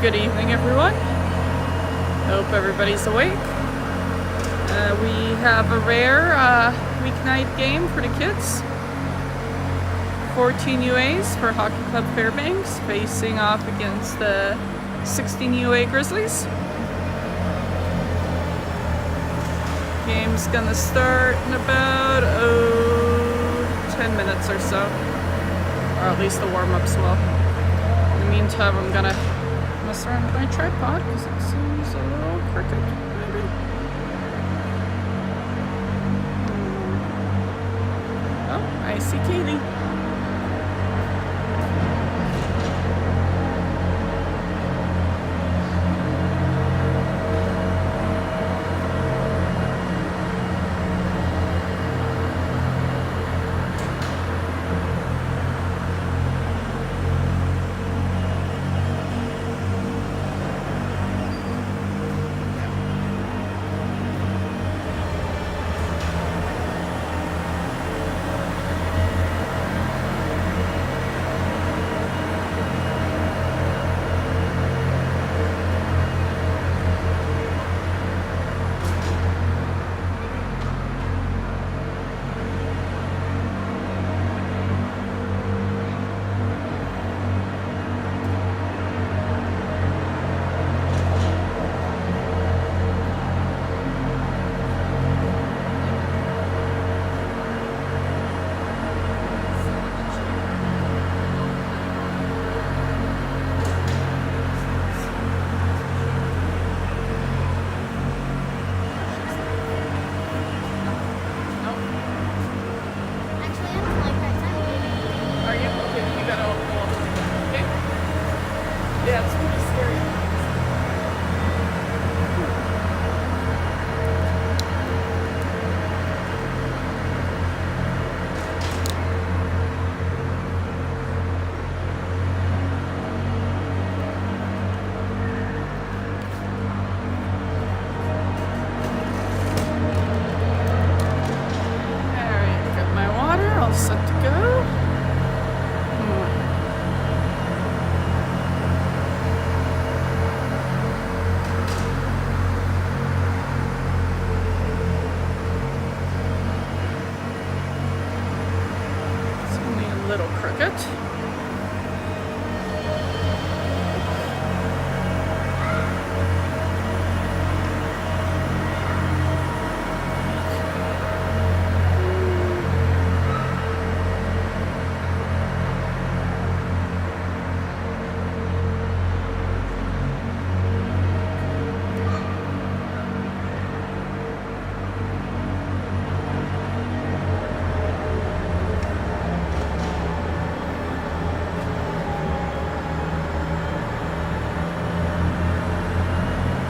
Good evening, everyone. Hope everybody's awake. We have a rare weeknight game for the kids. 14 UAs for Hockey Club Fairbanks facing off against the 16 UA Grizzlies. Game's gonna start in about 10 minutes or so, or at least the warm-ups will. In the meantime, I'm gonna mess around with my tripod because it seems a little crooked, maybe. Oh, I see Katie.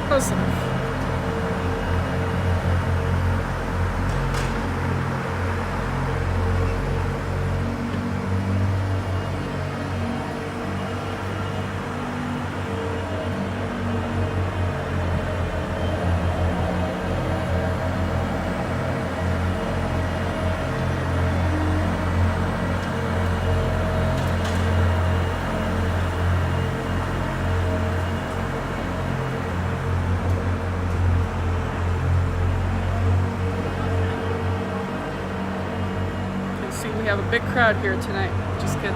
Close enough. We have a big crowd here tonight. Just kidding.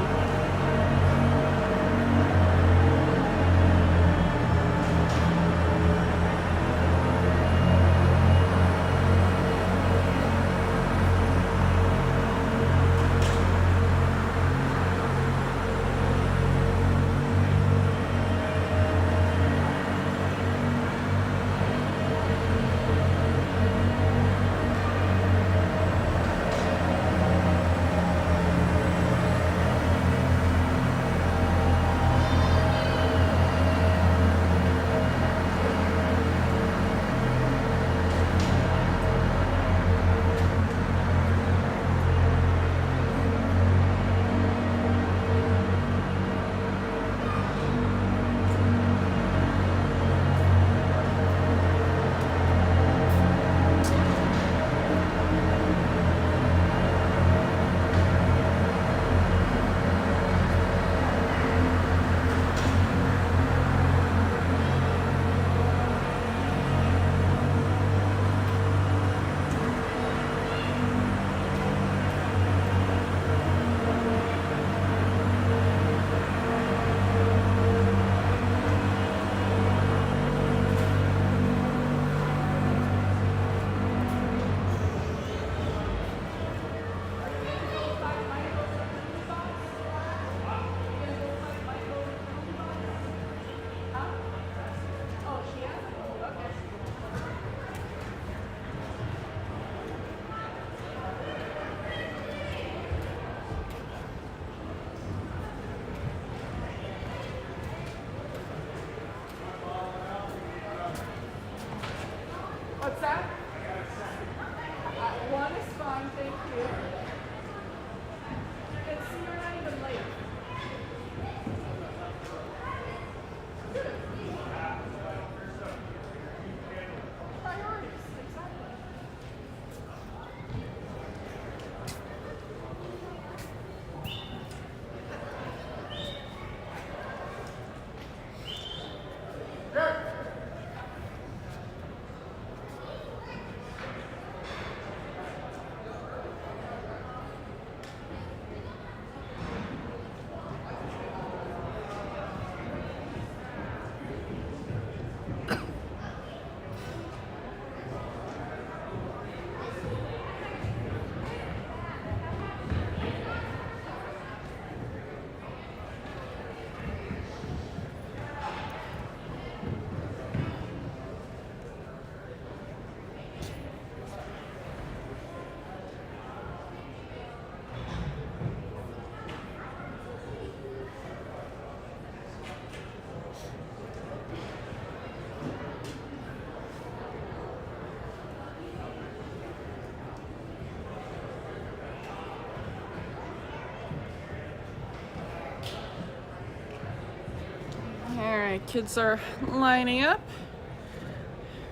Alright, kids are lining up,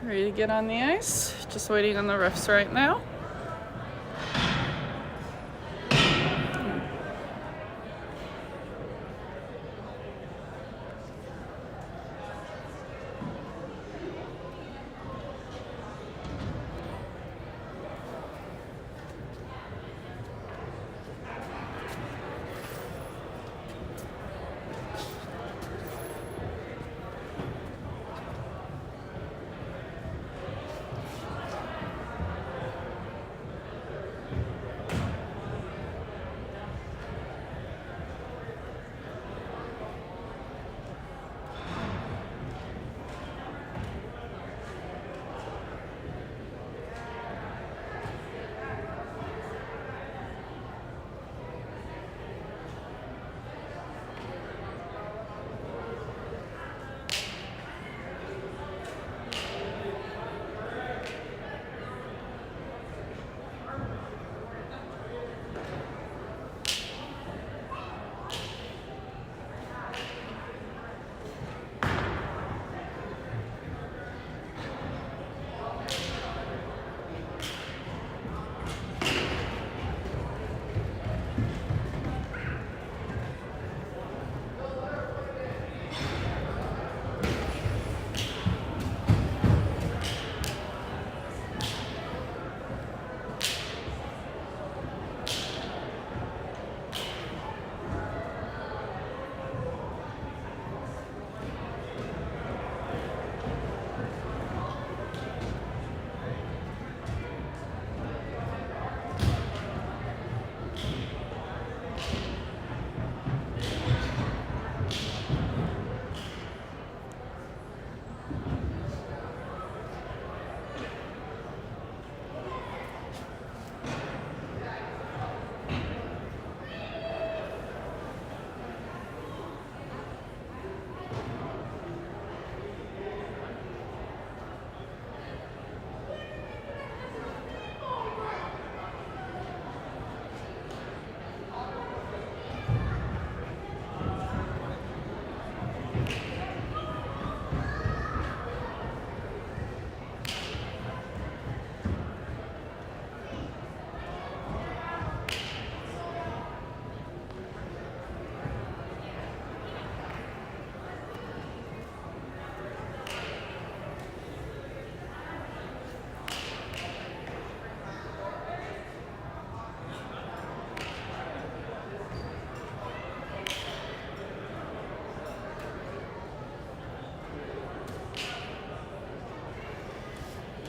ready to get on the ice. Just waiting on the refs right now.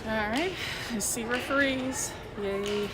Alright, I see referees. Yay.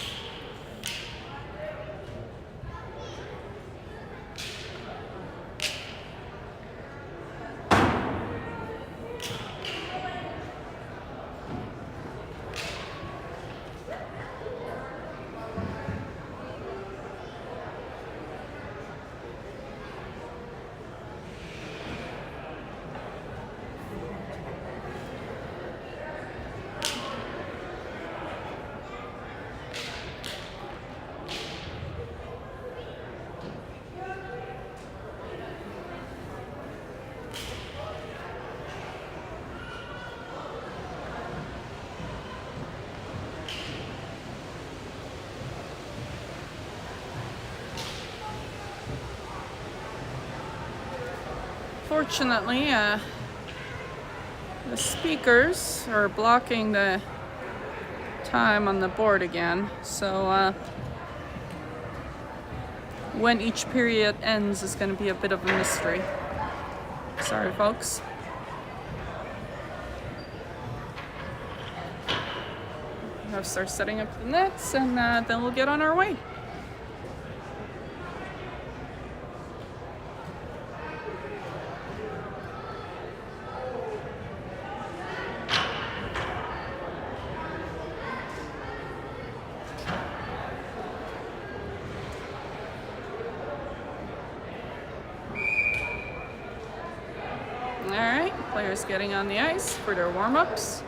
Fortunately, the speakers are blocking the time on the board again, so when each period ends is going to be a bit of a mystery. Sorry, folks. We'll start setting up the nets, and then we'll get on our way. Alright, players getting on the ice for their warm-ups.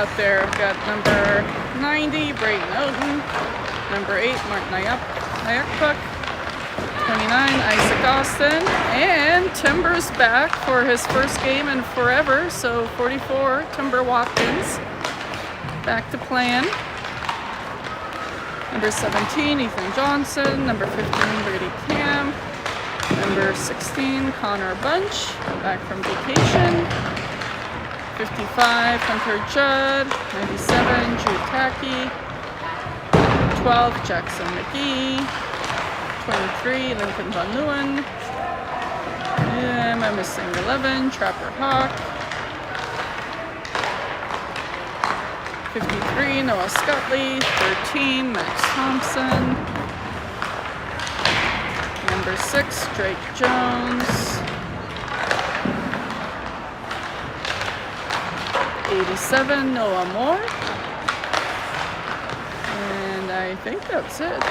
out there. We've got number 90, Brayton Oaten. Number 8, Martin Ayakpuk. 29, Isaac Austin. And Timber's back for his first game in forever. So 44, Timber Watkins. Back to plan. Number 17, Ethan Johnson. Number 15, Brady Cam. Number 16, Connor Bunch, back from vacation. 55, Hunter Judd. 97, Jude Tackey. 12, Jackson McGee. 23, Lincoln Von Leeuwen. Am I missing 11, Trapper Hawk. 53, Noah Scutley. 13, Max Thompson. Number 6, Drake Jones. 87, Noah Moore. And I think that's it.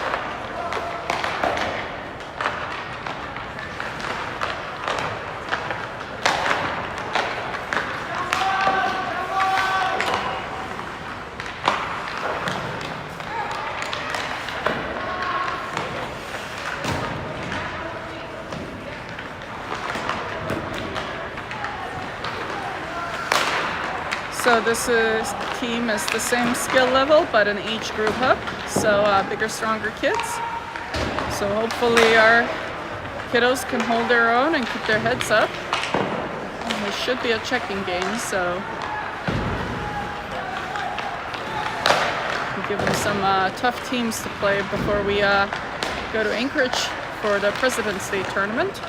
So this team is the same skill level, but an age group up. So bigger, stronger kids. So hopefully our kiddos can hold their own and keep their heads up. And this should be a checking game, so we'll give them some tough teams to play before we go to Anchorage for the President's Day tournament.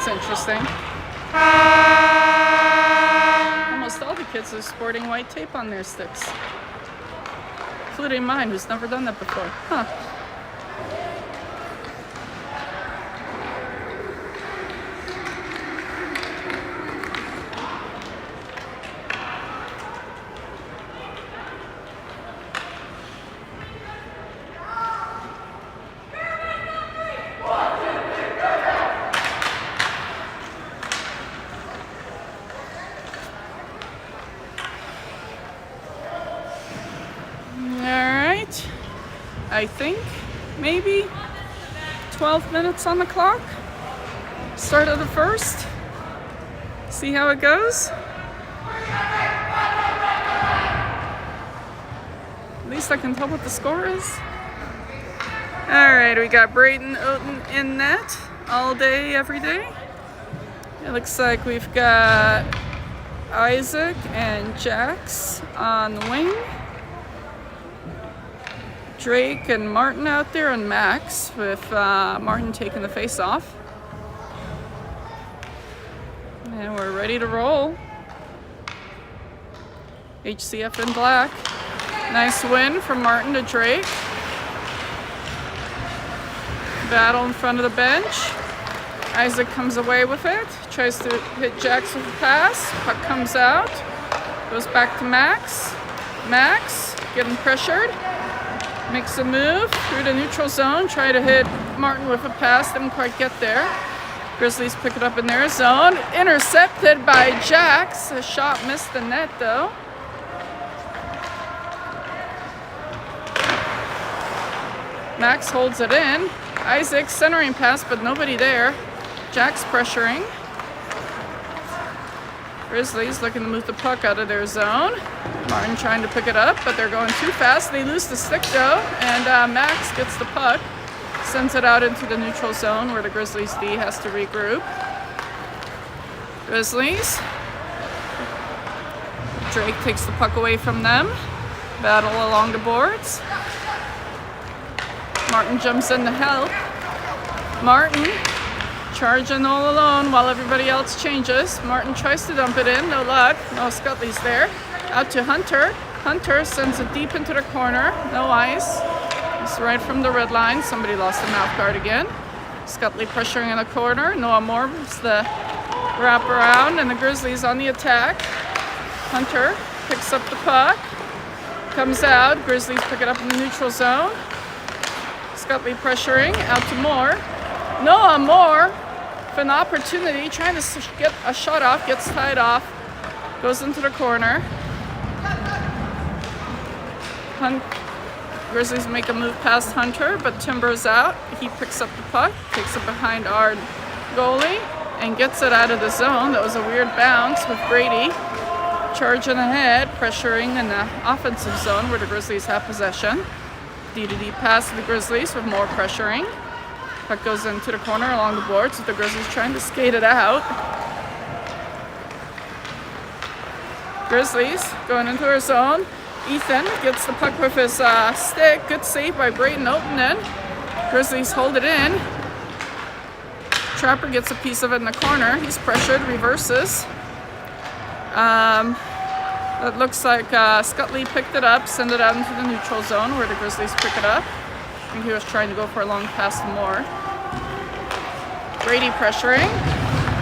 Interesting. Almost all the kids are sporting white tape on their sticks, including mine, who's never done that before. Huh. I think maybe 12 minutes on the clock. Start of the first. See how it goes. At least I can tell what the score is. Alright, we got Brayton Oaten in net all day, every day. It looks like we've got Isaac and Jax on the wing. Drake and Martin out there, and Max, with Martin taking the face off. And we're ready to roll. HCF in black. Nice win from Martin to Drake. Battle in front of the bench. Isaac comes away with it. Tries to hit Jax with a pass. Puck comes out. Goes back to Max. Max getting pressured. Makes a move through the neutral zone. Try to hit Martin with a pass. Didn't quite get there. Grizzlies pick it up in their zone. Intercepted by Jax. A shot missed the net though. Max holds it in. Isaac centering pass, but nobody there. Jax pressuring. Grizzlies looking to move the puck out of their zone. Martin trying to pick it up, but they're going too fast. They lose the stick though, and Max gets the puck. Sends it out into the neutral zone where the Grizzlies D has to regroup. Grizzlies. Drake takes the puck away from them. Battle along the boards. Martin jumps in to help. Martin charging all alone while everybody else changes. Martin tries to dump it in, no luck. No, Scutley's there. Out to Hunter. Hunter sends it deep into the corner. No ice. It's right from the red line. Somebody lost the mouth guard again. Scutley pressuring in the corner. Noah Moore is the wraparound, and the Grizzlies on the attack. Hunter picks up the puck. Comes out. Grizzlies pick it up in the neutral zone. Scutley pressuring. Out to Moore. Noah Moore, for an opportunity, trying to get a shot off, gets tied off, goes into the corner. Grizzlies make a move past Hunter, but Timber's out. He picks up the puck, takes it behind our goalie, and gets it out of the zone. That was a weird bounce with Brady charging ahead, pressuring in the offensive zone where the Grizzlies have possession. D-to-D pass to the Grizzlies with more pressuring. Puck goes into the corner along the boards with the Grizzlies trying to skate it out. Grizzlies going into their zone. Ethan gets the puck with his stick. Good save by Brayton Openin. Grizzlies hold it in. Trapper gets a piece of it in the corner. He's pressured, reverses. It looks like Scutley picked it up, sent it out into the neutral zone where the Grizzlies pick it up. I think he was trying to go for a long pass to Moore. Brady pressuring.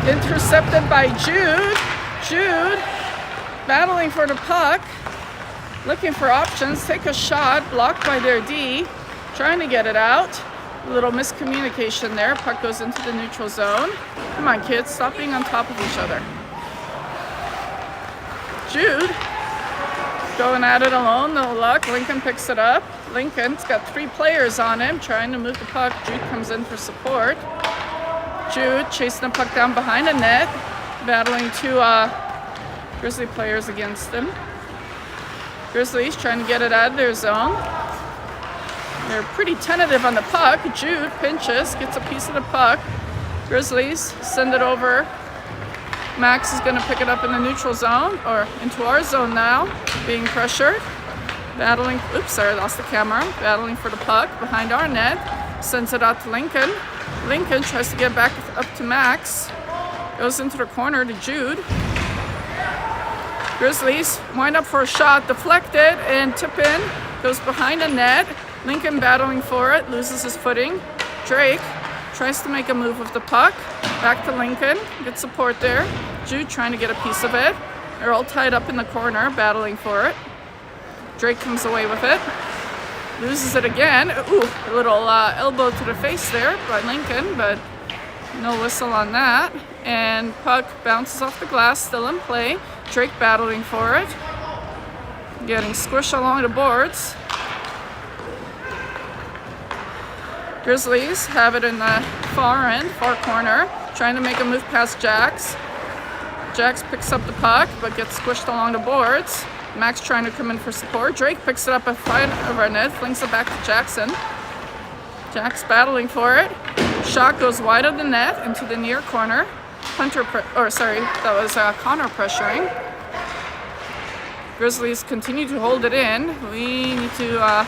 Intercepted by Jude. Jude battling for the puck. Looking for options. Take a shot. Blocked by their D. Trying to get it out. A little miscommunication there. Puck goes into the neutral zone. Come on, kids. Stop being on top of each other. Jude going at it alone. No luck. Lincoln picks it up. Lincoln's got 3 players on him trying to move the puck. Jude comes in for support. Jude chasing the puck down behind the net, battling 2 Grizzly players against him. Grizzlies trying to get it out of their zone. They're pretty tentative on the puck. Jude pinches, gets a piece of the puck. Grizzlies send it over. Max is going to pick it up in the neutral zone, or into our zone now, being pressured. Battling, oops, sorry, lost the camera. Battling for the puck behind our net. Sends it out to Lincoln. Lincoln tries to get back up to Max. Goes into the corner to Jude. Grizzlies wind up for a shot, deflected, and tip in. Goes behind the net. Lincoln battling for it, loses his footing. Drake tries to make a move with the puck. Back to Lincoln, good support there. Jude trying to get a piece of it. They're all tied up in the corner, battling for it. Drake comes away with it. Loses it again. Ooh, a little elbow to the face there by Lincoln, but no whistle on that. And puck bounces off the glass, still in play. Drake battling for it. Getting squished along the boards. Grizzlies have it in the far end, far corner. Trying to make a move past Jax. Jax picks up the puck, but gets squished along the boards. Max trying to come in for support. Drake picks it up at fight of our net, flings it back to Jackson. Jax battling for it. Shot goes wide of the net into the near corner. Connor pressuring. Grizzlies continue to hold it in. We need to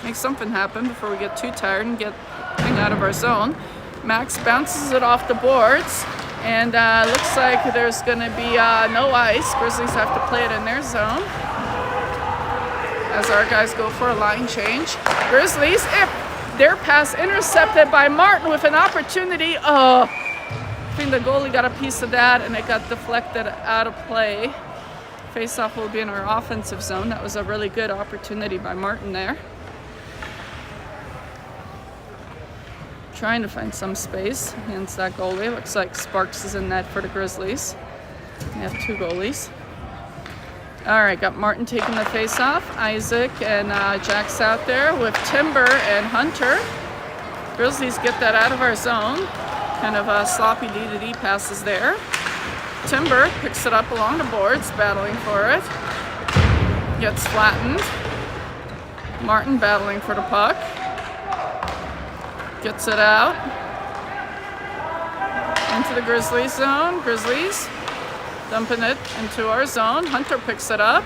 make something happen before we get too tired and get out of our zone. Max bounces it off the boards. And looks like there's going to be no ice. Grizzlies have to play it in their zone as our guys go for a line change. Grizzlies, their pass intercepted by Martin with an opportunity. Oh, I think the goalie got a piece of that and it got deflected out of play. Face-off will be in our offensive zone. That was a really good opportunity by Martin there. Trying to find some space against that goalie. Looks like Sparks is in net for the Grizzlies. We have 2 goalies. All right, got Martin taking the face-off. Isaac and Jack's out there with Timber and Hunter. Grizzlies get that out of our zone. Kind of sloppy D-to-D passes there. Timber picks it up along the boards, battling for it. Gets flattened. Martin battling for the puck. Gets it out into the Grizzlies zone. Grizzlies dumping it into our zone. Hunter picks it up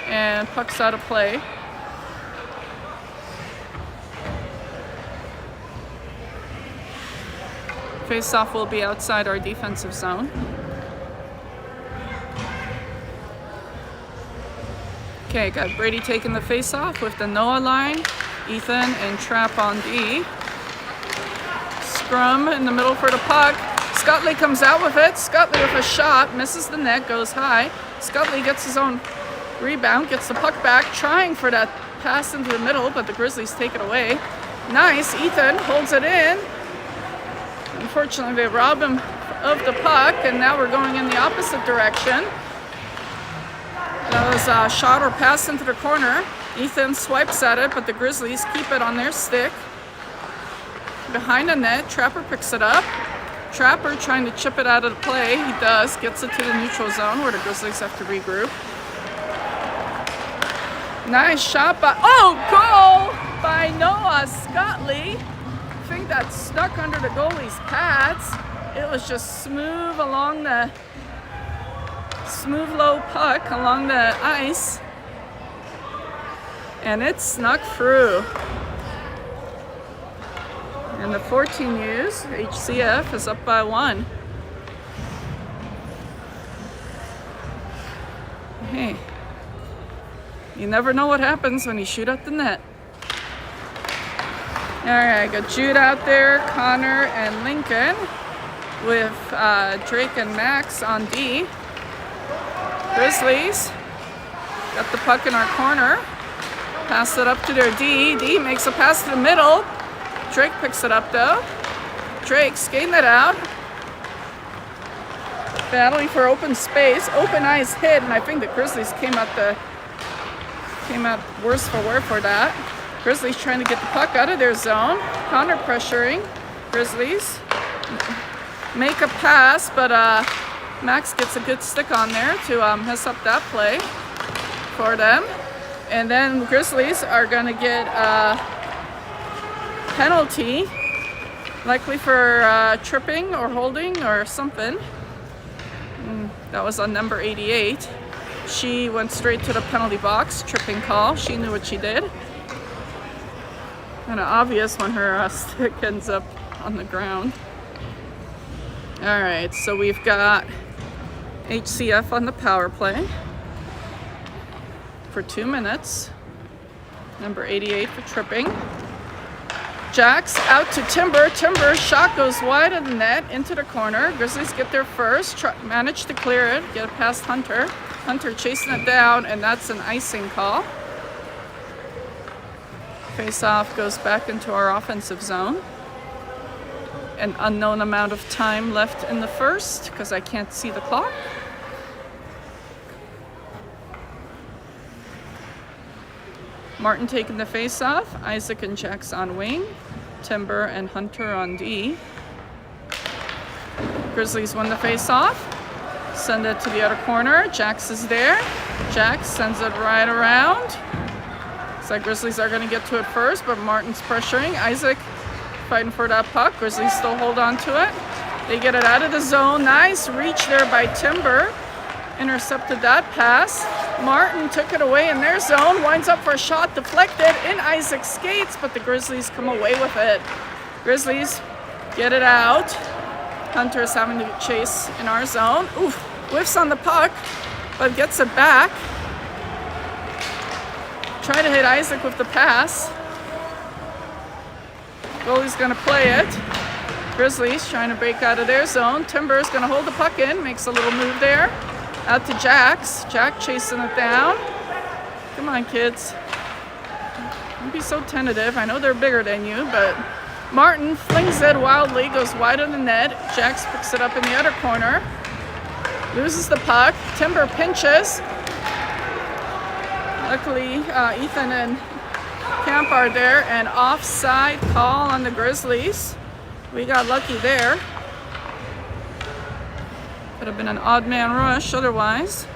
and puck's out of play. Face-off will be outside our defensive zone. Okay, got Brady taking the face-off with the Noah line. Ethan and Trapp on D. Scrum in the middle for the puck. Scutley comes out with it. Scutley with a shot, misses the net, goes high. Scutley gets his own rebound, gets the puck back, trying for that pass into the middle, but the Grizzlies take it away. Nice, Ethan holds it in. Unfortunately, they rob him of the puck, and now we're going in the opposite direction. That was a shot or pass into the corner. Ethan swipes at it, but the Grizzlies keep it on their stick. Behind the net, Trapper picks it up. Trapper trying to chip it out of the play. He does, gets it to the neutral zone where the Grizzlies have to regroup. Nice shot by, goal by Noah Scutley. I think that stuck under the goalie's pads. It was just smooth low puck along the ice. And it snuck through. And the 14U's, HCF, is up by 1. Hey, you never know what happens when you shoot at the net. All right, got Jude out there, Connor and Lincoln with Drake and Max on D. Grizzlies got the puck in our corner. Pass it up to their D. D makes a pass to the middle. Drake picks it up though. Drake skating it out. Battling for open space. Open ice hit, and I think the Grizzlies came out worse for wear for that. Grizzlies trying to get the puck out of their zone. Connor pressuring. Grizzlies make a pass, but Max gets a good stick on there to mess up that play for them. And then Grizzlies are going to get a penalty, likely for tripping or holding or something. That was on number 88. She went straight to the penalty box, tripping call. She knew what she did. Kind of obvious when her stick ends up on the ground. All right, so we've got HCF on the power play for 2 minutes. Number 88 for tripping. Jax out to Timber. Timber shot goes wide of the net into the corner. Grizzlies get there first, manage to clear it, get it past Hunter. Hunter chasing it down, and that's an icing call. Face-off goes back into our offensive zone. An unknown amount of time left in the first because I can't see the clock. Martin taking the face-off. Isaac and Jax on wing. Timber and Hunter on D. Grizzlies win the face-off. Send it to the other corner. Jax is there. Jax sends it right around. Looks like Grizzlies are going to get to it first, but Martin's pressuring. Isaac fighting for that puck. Grizzlies still hold on to it. They get it out of the zone. Nice reach there by Timber. Intercepted that pass. Martin took it away in their zone. Winds up for a shot deflected in Isaac's skates, but the Grizzlies come away with it. Grizzlies get it out. Hunter's having to chase in our zone. Oof, whiffs on the puck, but gets it back. Try to hit Isaac with the pass. Goalie's gonna play it. Grizzlies trying to break out of their zone. Timber's gonna hold the puck in, makes a little move there. Out to Jax. Jack chasing it down. Come on, kids. Don't be so tentative. I know they're bigger than you, but Martin flings it wildly, goes wide of the net. Jax picks it up in the other corner. Loses the puck. Timber pinches. Luckily, Ethan and Camp are there. An offside call on the Grizzlies. We got lucky there. Could have been an odd man rush otherwise.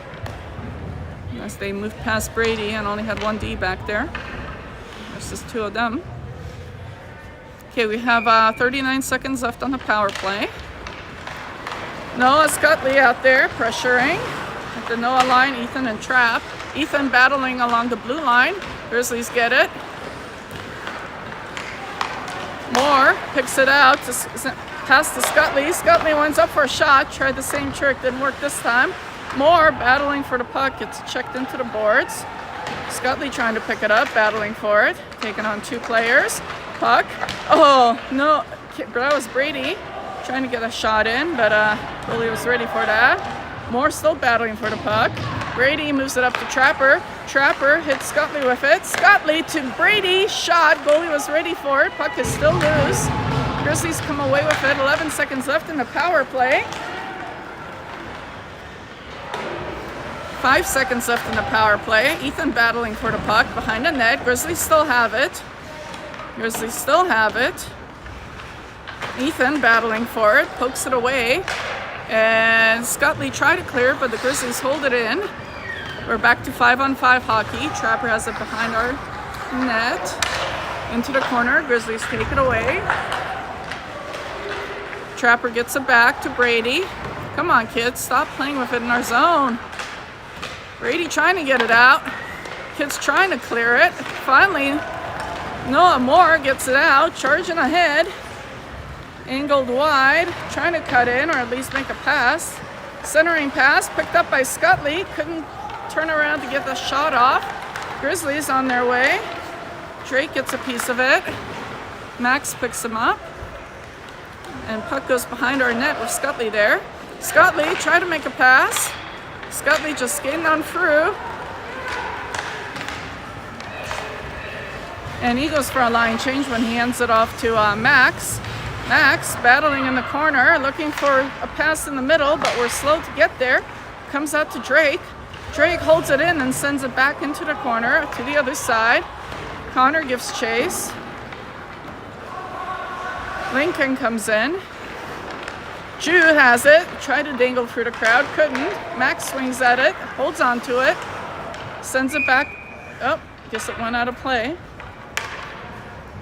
Unless they moved past Brady and only had one D back there. There's just two of them. Okay, we have 39 seconds left on the power play. Noah Scutley out there pressuring at the Noah line. Ethan and Trap. Ethan battling along the blue line. Grizzlies get it. Moore picks it out to pass to Scutley. Scutley winds up for a shot. Tried the same trick, didn't work this time. Moore battling for the puck, gets checked into the boards. Scutley trying to pick it up, battling for it. Taking on 2 players. Puck. Oh, no. That was Brady trying to get a shot in, but goalie was ready for that. Moore still battling for the puck. Brady moves it up to Trapper. Trapper hits Scutley with it. Scutley to Brady. Shot. Goalie was ready for it. Puck is still loose. Grizzlies come away with it. 11 seconds left in the power play. 5 seconds left in the power play. Ethan battling for the puck behind the net. Grizzlies still have it. Grizzlies still have it. Ethan battling for it. Pokes it away. And Scutley tried to clear it, but the Grizzlies hold it in. We're back to 5-on-5 hockey. Trapper has it behind our net. Into the corner. Grizzlies take it away. Trapper gets it back to Brady. Come on, kids. Stop playing with it in our zone. Brady trying to get it out. Kids trying to clear it. Finally, Noah Moore gets it out. Charging ahead. Angled wide. Trying to cut in or at least make a pass. Centering pass. Picked up by Scutley. Couldn't turn around to get the shot off. Grizzlies on their way. Drake gets a piece of it. Max picks him up. And puck goes behind our net with Scutley there. Scutley tried to make a pass. Scutley just skating on through. And he goes for a line change when he hands it off to Max. Max battling in the corner, looking for a pass in the middle, but we're slow to get there. Comes out to Drake. Drake holds it in and sends it back into the corner to the other side. Connor gives chase. Lincoln comes in. Jude has it. Tried to dangle through the crowd. Couldn't. Max swings at it. Holds on to it. Sends it back. Oh, guess it went out of play.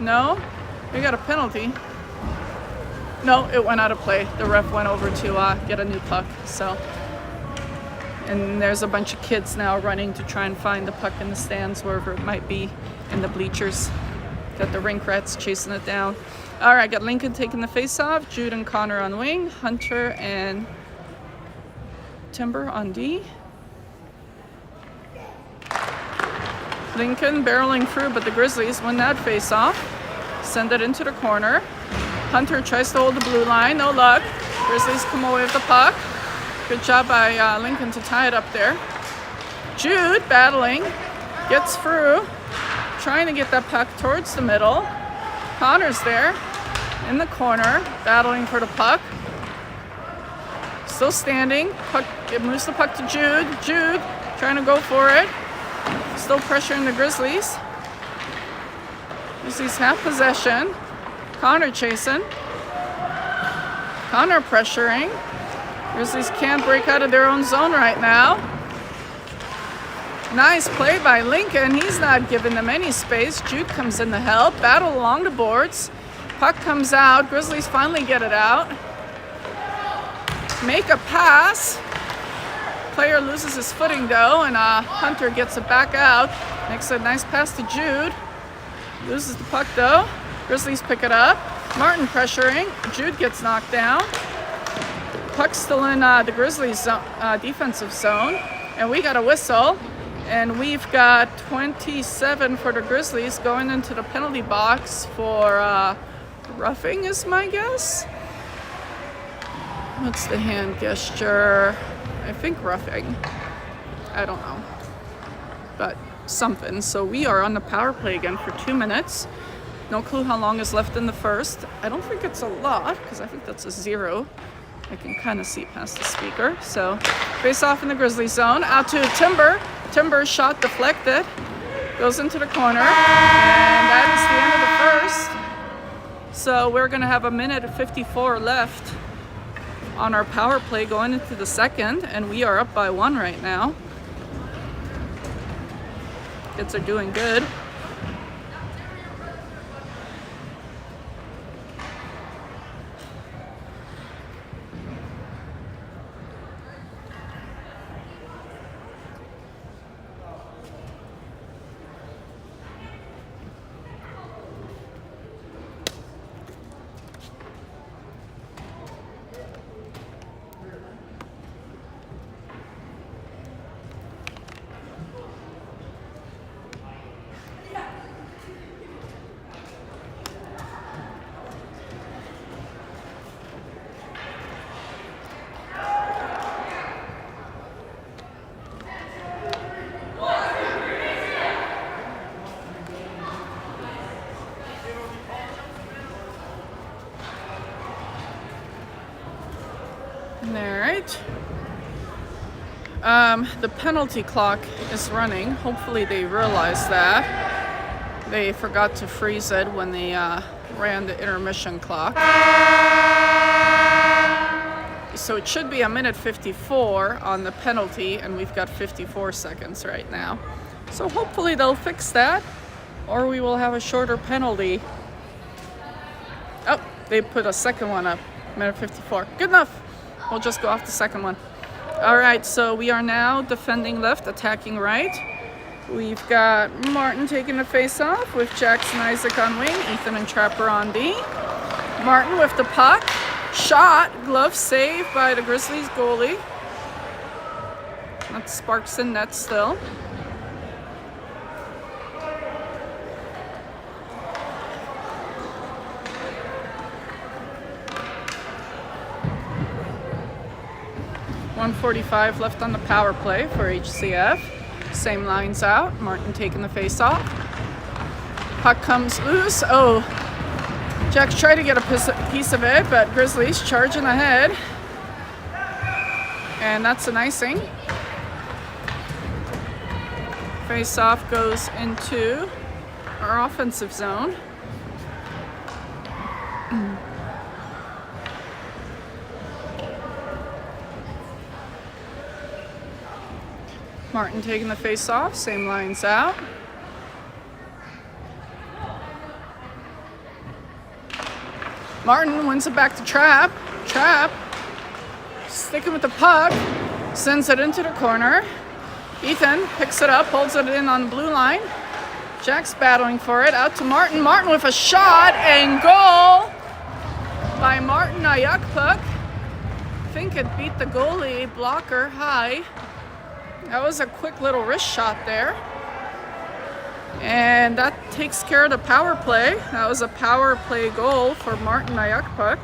No. We got a penalty. No, it went out of play. The ref went over to get a new puck. So, and there's a bunch of kids now running to try and find the puck in the stands, wherever it might be, in the bleachers. Got the rink rats chasing it down. All right, got Lincoln taking the face-off. Jude and Connor on wing. Hunter and Timber on D. Lincoln barreling through, but the Grizzlies win that face-off. Send it into the corner. Hunter tries to hold the blue line. No luck. Grizzlies come away with the puck. Good job by Lincoln to tie it up there. Jude battling. Gets through. Trying to get that puck towards the middle. Connor's there in the corner, battling for the puck. Still standing. Puck, it moves the puck to Jude. Jude trying to go for it. Still pressuring the Grizzlies. Grizzlies have possession. Connor chasing. Connor pressuring. Grizzlies can't break out of their own zone right now. Nice play by Lincoln. He's not giving them any space. Jude comes in to help. Battle along the boards. Puck comes out. Grizzlies finally get it out. Make a pass. Player loses his footing though, and Hunter gets it back out. Makes a nice pass to Jude. Loses the puck though. Grizzlies pick it up. Martin pressuring. Jude gets knocked down. Puck's still in the Grizzlies defensive zone. And we got a whistle. And we've got 27 for the Grizzlies going into the penalty box for roughing is my guess. What's the hand gesture? I think roughing. I don't know. But something. So we are on the power play again for 2 minutes. No clue how long is left in the first. I don't think it's a lot because I think that's a 0. I can kind of see past the speaker. So face off in the Grizzly zone. Out to Timber. Timber's shot deflected. Goes into the corner. And that is the end of the first. So we're going to have 1:54 left on our power play going into the second. And we are up by 1 right now. Kids are doing good. The penalty clock is running. Hopefully they realize that. They forgot to freeze it when they ran the intermission clock. So it should be a minute 54 on the penalty, and we've got 54 seconds right now. So hopefully they'll fix that, or we will have a shorter penalty. Oh, they put a second one up, minute 54. Good enough. We'll just go off the second one. All right, so we are now defending left, attacking right. We've got Martin taking the face off with Jackson Isaac on wing, Ethan and Trapper on D. Martin with the puck. Shot, glove save by the Grizzlies goalie. That sparks in net still. .145 left on the power play for HCF. Same lines out. Martin taking the face off. Puck comes loose. Oh, Jack's trying to get a piece of it, but Grizzlies charging ahead. And that's an icing. Face off goes into our offensive zone. Martin taking the face off, same lines out. Martin wins it back to Trap. Trap, sticking with the puck, sends it into the corner. Ethan picks it up, holds it in on the blue line. Jack's battling for it, out to Martin. Martin with a shot and goal by Martin Ayakpuk. I think it beat the goalie blocker high. That was a quick little wrist shot there. And that takes care of the power play. That was a power play goal for Martin Ayakpuk.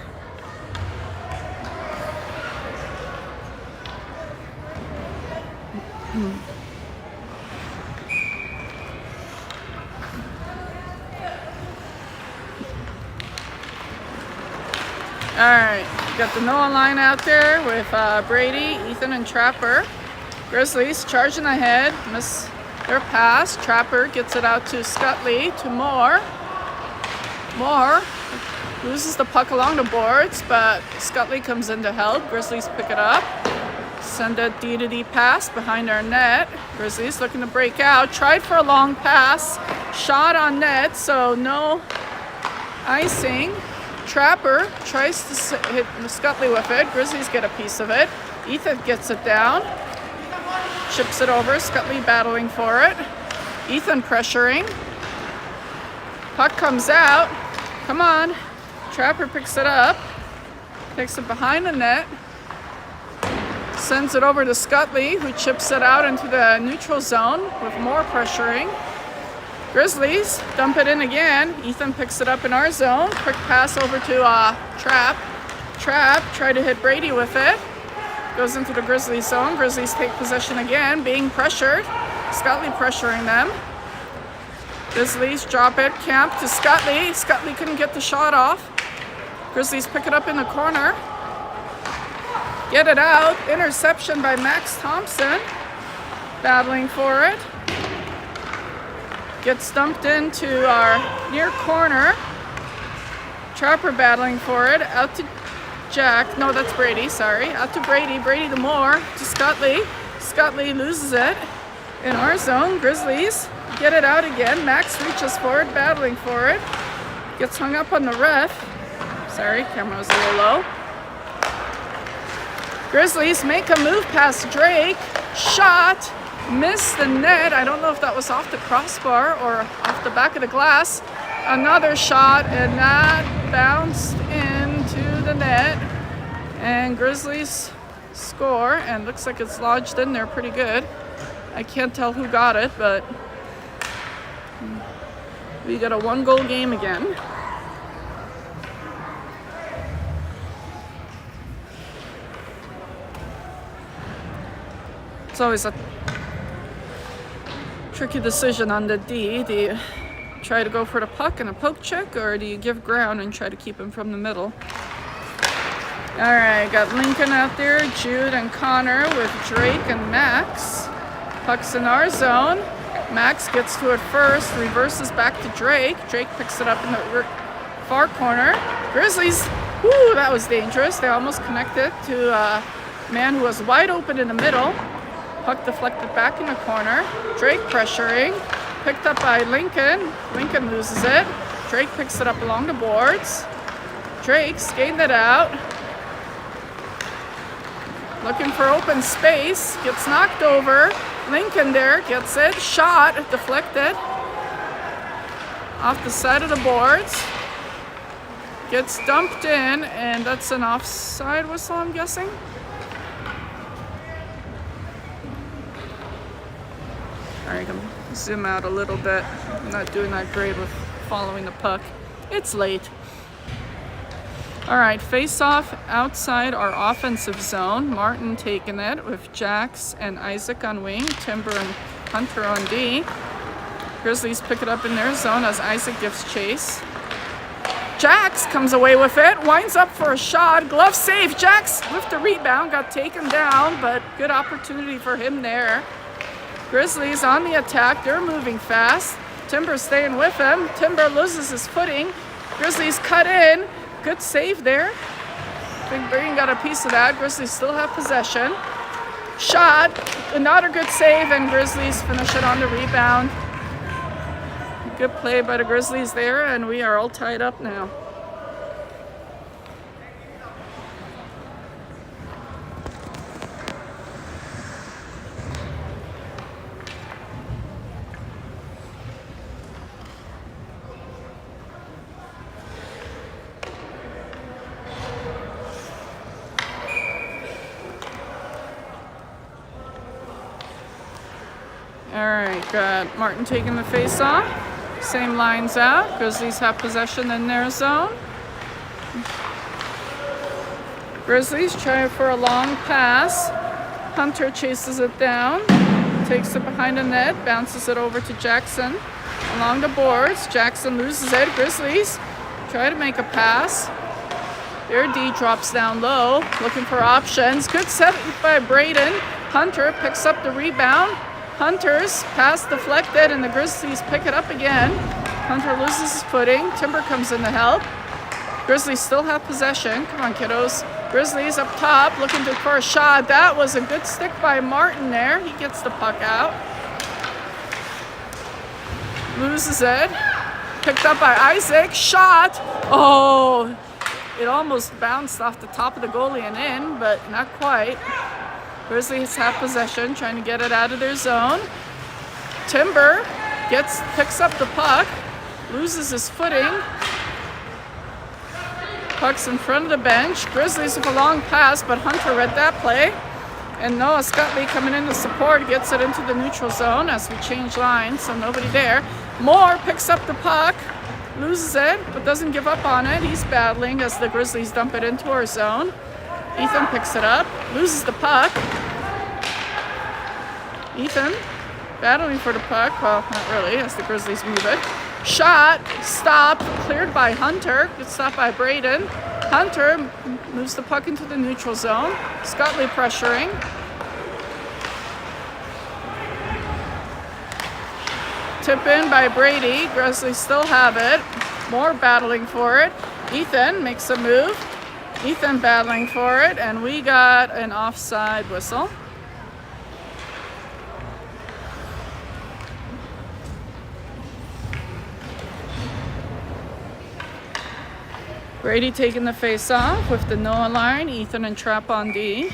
All right, got the Noah line out there with Brady, Ethan, and Trapper. Grizzlies charging ahead, miss their pass. Trapper gets it out to Scutley, to Moore. Moore loses the puck along the boards, but Scutley comes in to help. Grizzlies pick it up. Send a D-to-D pass behind our net. Grizzlies looking to break out. Tried for a long pass. Shot on net, so no icing. Trapper tries to hit Scutley with it. Grizzlies get a piece of it. Ethan gets it down. Chips it over. Scutley battling for it. Ethan pressuring. Puck comes out. Come on. Trapper picks it up. Takes it behind the net. Sends it over to Scutley, who chips it out into the neutral zone with more pressuring. Grizzlies dump it in again. Ethan picks it up in our zone. Quick pass over to Trap. Trap tried to hit Brady with it. Goes into the Grizzlies zone. Grizzlies take possession again, being pressured. Scutley pressuring them. Grizzlies drop it. Camp to Scutley. Scutley couldn't get the shot off. Grizzlies pick it up in the corner. Get it out. Interception by Max Thompson. Battling for it. Gets dumped into our near corner. Trapper battling for it. Out to Jack. No, that's Brady. Sorry. Out to Brady. Brady to Moore. To Scutley. Scutley loses it in our zone. Grizzlies get it out again. Max reaches for it. Battling for it. Gets hung up on the ref. Sorry, camera was a little low. Grizzlies make a move past Drake. Shot. Missed the net. I don't know if that was off the crossbar or off the back of the glass. Another shot, and that bounced into the net. And Grizzlies score, and looks like it's lodged in there pretty good. I can't tell who got it, but we got a one-goal game again. It's always a tricky decision on the D. Do you try to go for the puck and a poke check, or do you give ground and try to keep him from the middle? All right, got Lincoln out there, Jude and Connor with Drake and Max. Puck's in our zone. Max gets to it first, reverses back to Drake. Drake picks it up in the far corner. Grizzlies, whoo, that was dangerous. They almost connected to a man who was wide open in the middle. Puck deflected back in the corner. Drake pressuring, picked up by Lincoln. Lincoln loses it. Drake picks it up along the boards. Drake skating it out. Looking for open space, gets knocked over. Lincoln there gets it, shot, deflected. Off the side of the boards. Gets dumped in, and that's an offside whistle, I'm guessing. All right, I'm gonna zoom out a little bit. I'm not doing that great with following the puck. It's late. All right, face-off outside our offensive zone. Martin taking it with Jax and Isaac on wing, Timber and Hunter on D. Grizzlies pick it up in their zone as Isaac gives chase. Jax comes away with it, winds up for a shot, glove save. Jax with the rebound, got taken down, but good opportunity for him there. Grizzlies on the attack, they're moving fast. Timber staying with him. Timber loses his footing. Grizzlies cut in. Good save there. Big Brain got a piece of that. Grizzlies still have possession. Shot, another good save, and Grizzlies finish it on the rebound. Good play by the Grizzlies there, and we are all tied up now. All right, got Martin taking the face off. Same lines out. Grizzlies have possession in their zone. Grizzlies try for a long pass. Hunter chases it down, takes it behind the net, bounces it over to Jackson along the boards. Jackson loses it. Grizzlies try to make a pass. Their D drops down low, looking for options. Good set by Braden. Hunter picks up the rebound. Hunter's pass deflected, and the Grizzlies pick it up again. Hunter loses his footing. Timber comes in to help. Grizzlies still have possession. Come on, kiddos. Grizzlies up top, looking for a shot. That was a good stick by Martin there. He gets the puck out. Loses it. Picked up by Isaac. Shot. Oh, it almost bounced off the top of the goalie and in, but not quite. Grizzlies have possession, trying to get it out of their zone. Timber picks up the puck, loses his footing. Puck's in front of the bench. Grizzlies with a long pass, but Hunter read that play. And Noah Scutley coming in to support, gets it into the neutral zone as we change lines, so nobody there. Moore picks up the puck, loses it, but doesn't give up on it. He's battling as the Grizzlies dump it into our zone. Ethan picks it up, loses the puck. Ethan battling for the puck. Well, not really, as the Grizzlies move it. Shot, stopped, cleared by Hunter. Good stop by Braden. Hunter moves the puck into the neutral zone. Scutley pressuring. Tip in by Brady. Grizzlies still have it. Moore battling for it. Ethan makes a move. Ethan battling for it, and we got an offside whistle. Brady taking the face off with the Noah line. Ethan and Trapp on D.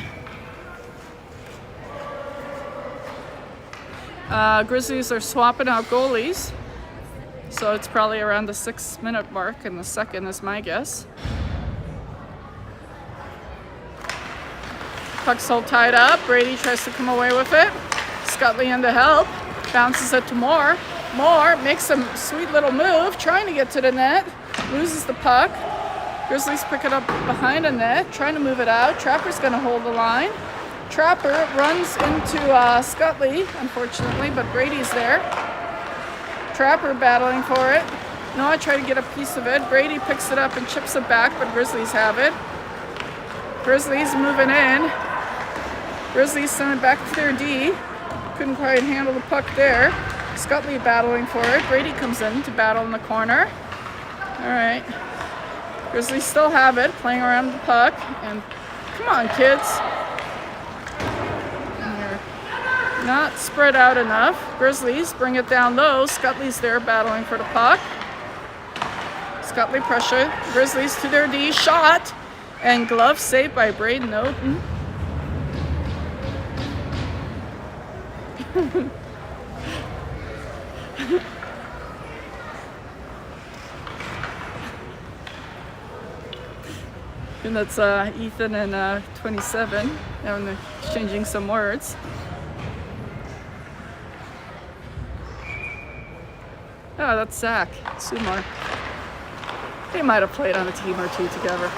Grizzlies are swapping out goalies, so it's probably around the 6-minute mark in the second is my guess. Puck's all tied up. Brady tries to come away with it. Scutley in to help. Bounces it to Moore. Moore makes a sweet little move, trying to get to the net. Loses the puck. Grizzlies pick it up behind the net, trying to move it out. Trapper's going to hold the line. Trapper runs into Scutley, unfortunately, but Brady's there. Trapper battling for it. Noah tried to get a piece of it. Brady picks it up and chips it back, but Grizzlies have it. Grizzlies moving in. Grizzlies send it back to their D. Couldn't quite handle the puck there. Scutley battling for it. Brady comes in to battle in the corner. All right. Grizzlies still have it, playing around the puck. And come on, kids. You're not spread out enough. Grizzlies bring it down low. Scutley's there battling for the puck. Scutley pressure. Grizzlies to their D. Shot. And glove saved by Braden Oaten. And that's Ethan and 27, and exchanging some words. Oh, that's Zach Sumar. They might have played on a team or two together.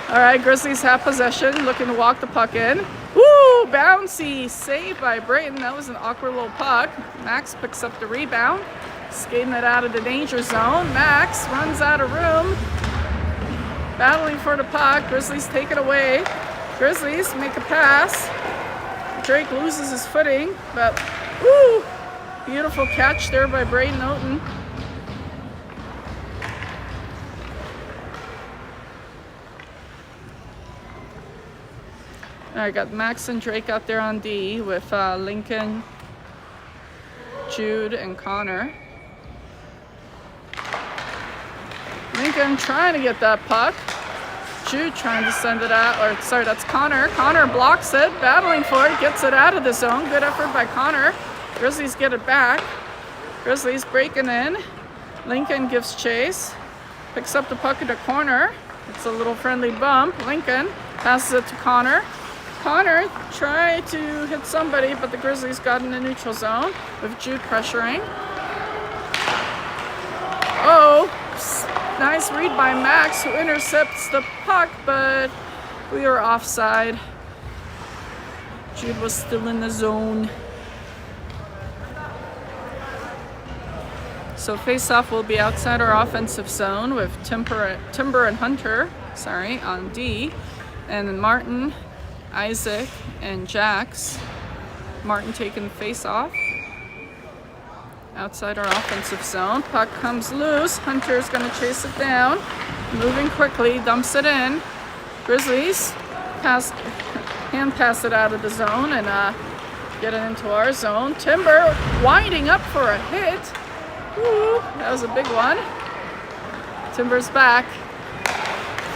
All right, Grizzlies have possession, looking to walk the puck in. Woo! Bouncy! Saved by Brayton. That was an awkward little puck. Max picks up the rebound, skating it out of the danger zone. Max runs out of room, battling for the puck. Grizzlies take it away. Grizzlies make a pass. Drake loses his footing, but woo! Beautiful catch there by Braden Oaten. All right, got Max and Drake out there on D with Lincoln, Jude, and Connor. Lincoln trying to get that puck. Jude trying to send it out, or sorry, that's Connor. Connor blocks it, battling for it, gets it out of the zone. Good effort by Connor. Grizzlies get it back. Grizzlies breaking in. Lincoln gives chase. Picks up the puck in the corner. It's a little friendly bump. Lincoln passes it to Connor. Connor tried to hit somebody, but the Grizzlies got in the neutral zone with Jude pressuring. Oh, nice read by Max, who intercepts the puck, but we were offside. Jude was still in the zone. So face-off will be outside our offensive zone with Timber and Hunter, on D, and then Martin, Isaac, and Jax. Martin taking face-off outside our offensive zone. Puck comes loose. Hunter's going to chase it down. Moving quickly, dumps it in. Grizzlies hand pass it out of the zone and get it into our zone. Timber winding up for a hit. Woo, that was a big one. Timber's back.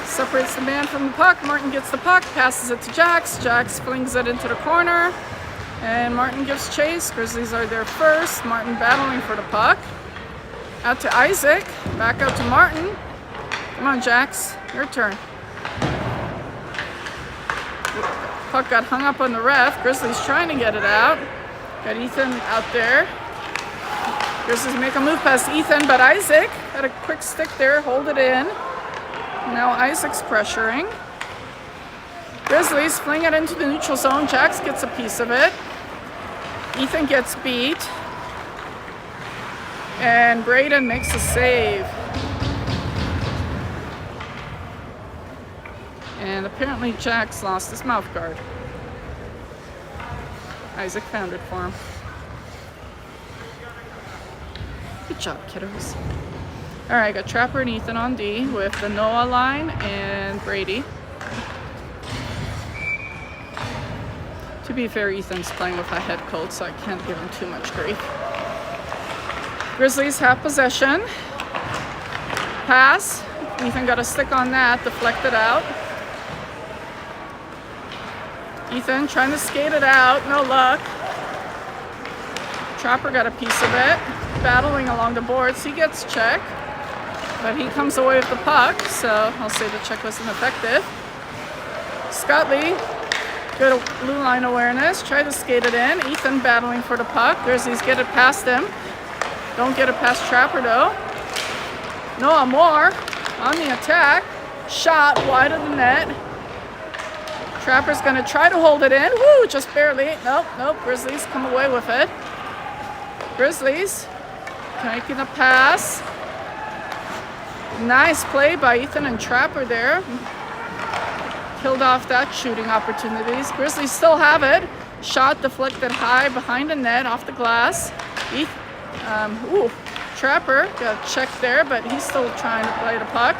Separates the man from the puck. Martin gets the puck, passes it to Jax. Jax flings it into the corner. And Martin gives chase. Grizzlies are there first. Martin battling for the puck. Out to Isaac. Back out to Martin. Come on, Jax. Your turn. Puck got hung up on the ref. Grizzlies trying to get it out. Got Ethan out there. Grizzlies make a move past Ethan, but Isaac had a quick stick there. Hold it in. Now Isaac's pressuring. Grizzlies fling it into the neutral zone. Jax gets a piece of it. Ethan gets beat. And Braden makes a save. And apparently Jax lost his mouth guard. Isaac found it for him. Good job, kiddos. All right, got Trapper and Ethan on D with the Noah line and Brady. To be fair, Ethan's playing with a head cold, so I can't give him too much grief. Grizzlies have possession. Pass. Ethan got a stick on that, deflected out. Ethan trying to skate it out, no luck. Trapper got a piece of it, battling along the boards. He gets checked, but he comes away with the puck, so I'll say the check wasn't effective. Scutley, good blue line awareness, tried to skate it in. Ethan battling for the puck. Grizzlies get it past him. Don't get it past Trapper though. Noah Moore on the attack. Shot wide of the net. Trapper's gonna try to hold it in. Woo, just barely. Nope. Grizzlies come away with it. Grizzlies taking a pass. Nice play by Ethan and Trapper there. killed off that shooting opportunities. Grizzlies still have it. Shot deflected high behind the net off the glass. Trapper got checked there, but he's still trying to play the puck.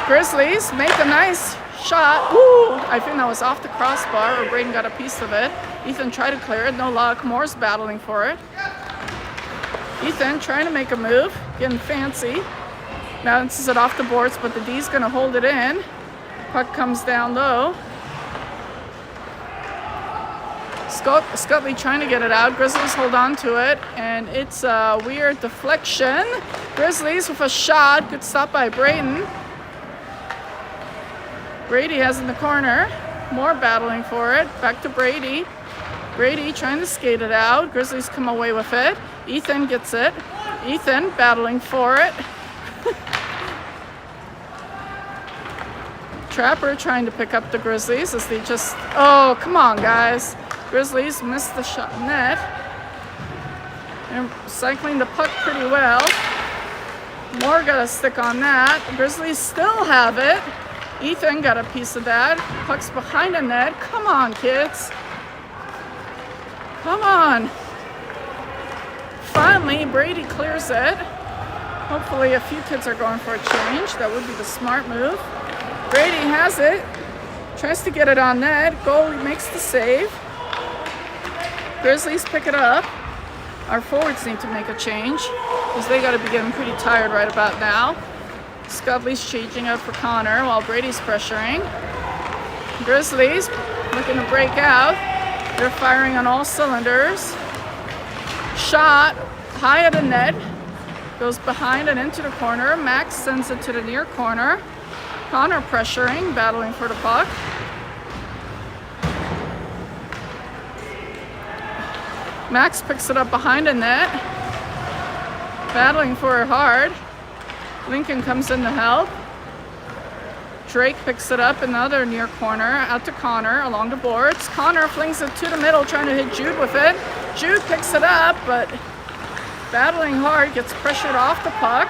Grizzlies make a nice shot. Ooh, I think that was off the crossbar, or Braden got a piece of it. Ethan tried to clear it, no luck. Moore's battling for it. Ethan trying to make a move, getting fancy. Bounces it off the boards, but the D's gonna hold it in. Puck comes down low. Scutley trying to get it out. Grizzlies hold on to it, and it's a weird deflection. Grizzlies with a shot. Good stop by Braden. Brady has in the corner. More battling for it. Back to Brady. Brady trying to skate it out. Grizzlies come away with it. Ethan gets it. Ethan battling for it. Trapper trying to pick up the Grizzlies as they just... Oh, come on, guys. Grizzlies missed the shot net. And cycling the puck pretty well. Moore got a stick on that. The Grizzlies still have it. Ethan got a piece of that. Puck's behind the net. Come on, kids. Come on. Finally, Brady clears it. Hopefully a few kids are going for a change. That would be the smart move. Brady has it. Tries to get it on net. Goalie makes the save. Grizzlies pick it up. Our forwards need to make a change because they got to be getting pretty tired right about now. Scudley's changing out for Connor while Brady's pressuring. Grizzlies looking to break out. They're firing on all cylinders. Shot high at the net. Goes behind and into the corner. Max sends it to the near corner. Connor pressuring, battling for the puck. Max picks it up behind the net. Battling for it hard. Lincoln comes in to help. Drake picks it up in the other near corner. Out to Connor along the boards. Connor flings it to the middle, trying to hit Jude with it. Jude picks it up, but battling hard, gets pressured off the puck.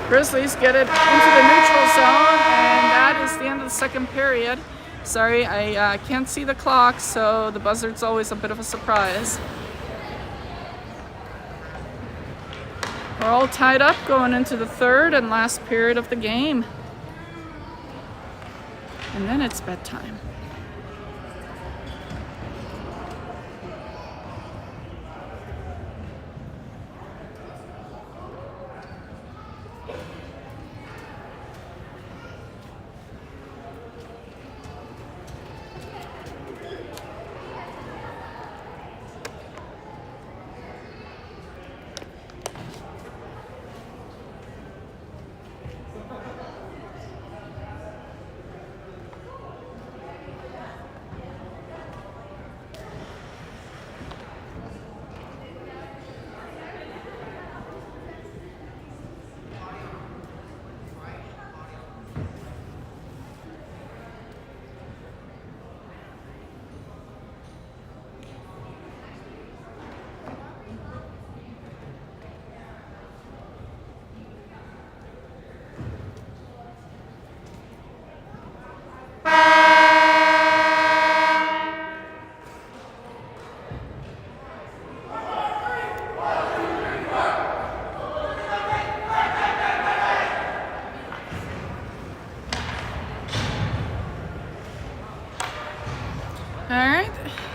Grizzlies get it into the neutral zone, and that is the end of the second period. Sorry, I can't see the clock, so the buzzard's always a bit of a surprise. We're all tied up going into the third and last period of the game. And then it's bedtime.